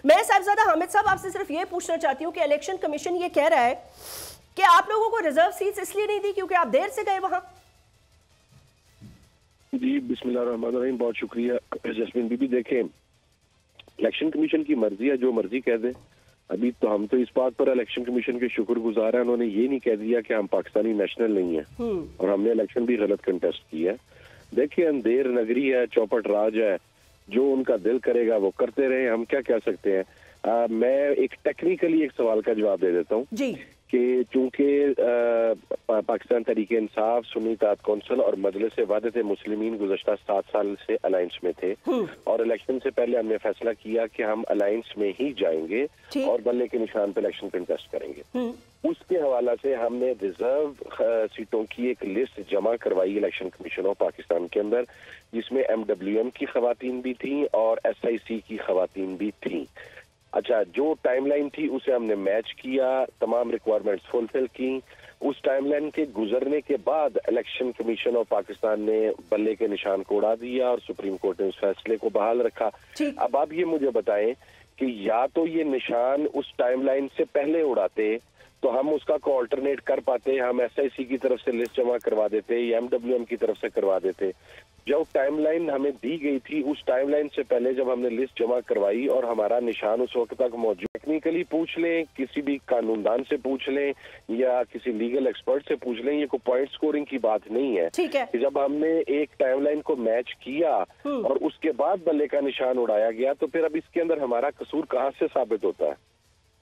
मैं साहिबजादा हामिद साहब आपसे सिर्फ ये पूछना चाहती हूँ कि इलेक्शन कमीशन ये कह रहा है कि आप लोगों को रिजर्व सीट्स इसलिए नहीं दी क्योंकि आप देर से गए वहां। जी बिस्मिल्लाहिर्रहमानिर्रहीम, बहुत शुक्रिया जस्मीन बीबी। देखें, इलेक्शन कमीशन की मर्जी है, जो मर्जी कह दे। अभी तो हम तो इस बात पर इलेक्शन कमीशन के शुक्रगुजार हैं, उन्होंने ये नहीं कह दिया कि हम पाकिस्तानी नेशनल नहीं है और हमने इलेक्शन भी गलत कंटेस्ट किया है। देखिए, अंधेर नगरी है, चौपट राज है, जो उनका दिल करेगा वो करते रहे, हम क्या कह सकते हैं। मैं एक टेक्निकली एक सवाल का जवाब दे देता हूँ कि चूंकि पाकिस्तान तहरीक इंसाफ, सुन्नी इत्तेहाद कौंसिल और मजलिस वहदत मुस्लिमीन गुज़श्ता 7 साल से अलायंस में थे और इलेक्शन से पहले हमने फैसला किया कि हम अलायंस में ही जाएंगे और बल्ले के निशान पे इलेक्शन कंटेस्ट करेंगे। उसके हवाला से हमने रिजर्व सीटों की एक लिस्ट जमा करवाई इलेक्शन कमीशन ऑफ पाकिस्तान के अंदर, जिसमें MWM की खवातीन भी थी और SIC की खवातीन भी थी। अच्छा, जो टाइमलाइन थी उसे हमने मैच किया, तमाम रिक्वायरमेंट्स फुलफिल की। उस टाइमलाइन के गुजरने के बाद इलेक्शन कमीशन ऑफ पाकिस्तान ने बल्ले के निशान को उड़ा दिया और सुप्रीम कोर्ट ने उस फैसले को बहाल रखा। अब आप ये मुझे बताएं कि या तो ये निशान उस टाइमलाइन से पहले उड़ाते तो हम उसका को ऑल्टरनेट कर पाते, हम SIC की तरफ से लिस्ट जमा करवा देते या MWM की तरफ से करवा देते। जो टाइमलाइन हमें दी गई थी उस टाइमलाइन से पहले जब हमने लिस्ट जमा करवाई और हमारा निशान उस वक्त तक मौजूद, टेक्निकली पूछ लें, किसी भी कानूनदान से पूछ लें या किसी लीगल एक्सपर्ट से पूछ लें, ये कोई पॉइंट स्कोरिंग की बात नहीं है। ठीक है। कि जब हमने एक टाइमलाइन को मैच किया और उसके बाद बल्ले का निशान उड़ाया गया तो फिर अब इसके अंदर हमारा कसूर कहाँ से साबित होता है?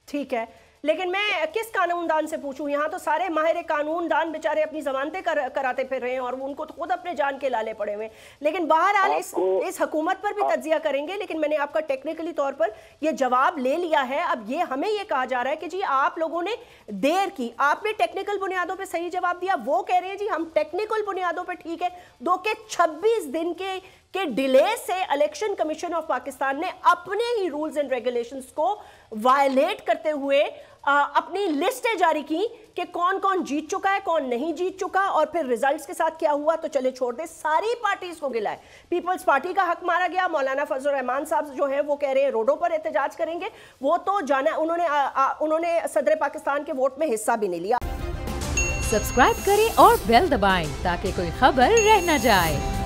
ठीक है, लेकिन मैं किस कानूनदान से पूछूं? यहाँ तो सारे माहिर कानूनदान बेचारे अपनी जमानतें कराते फिर रहे हैं और उनको तो खुद अपने जान के लाले पड़े हुए। लेकिन बहरहाल इस हुकूमत पर भी तज्जिया करेंगे, लेकिन मैंने आपका टेक्निकली तौर पर ये जवाब ले लिया है। अब ये हमें ये कहा जा रहा है कि जी आप लोगों ने देर की, आपने टेक्निकल बुनियादों पर सही जवाब दिया। वो कह रहे हैं जी हम टेक्निकल बुनियादों पर ठीक है, 2 के 26 दिन के डिले से इलेक्शन कमीशन ऑफ पाकिस्तान ने अपने ही रूल्स एंड रेगुलेशंस को वायलेट करते हुए अपनी लिस्टें जारी की कि कौन कौन जीत चुका है, कौन नहीं जीत चुका, और फिर रिजल्ट्स के साथ क्या हुआ तो चले छोड़ दे, सारी पार्टीज को गिला है। पीपल्स पार्टी का हक मारा गया। मौलाना फजल रहमान साहब जो है वो कह रहे हैं रोडों पर एहतजाज करेंगे। वो तो जाना, उन्होंने सदर पाकिस्तान के वोट में हिस्सा भी नहीं लिया। सब्सक्राइब करें और बेल दबाएं ताकि कोई खबर रह न जाए।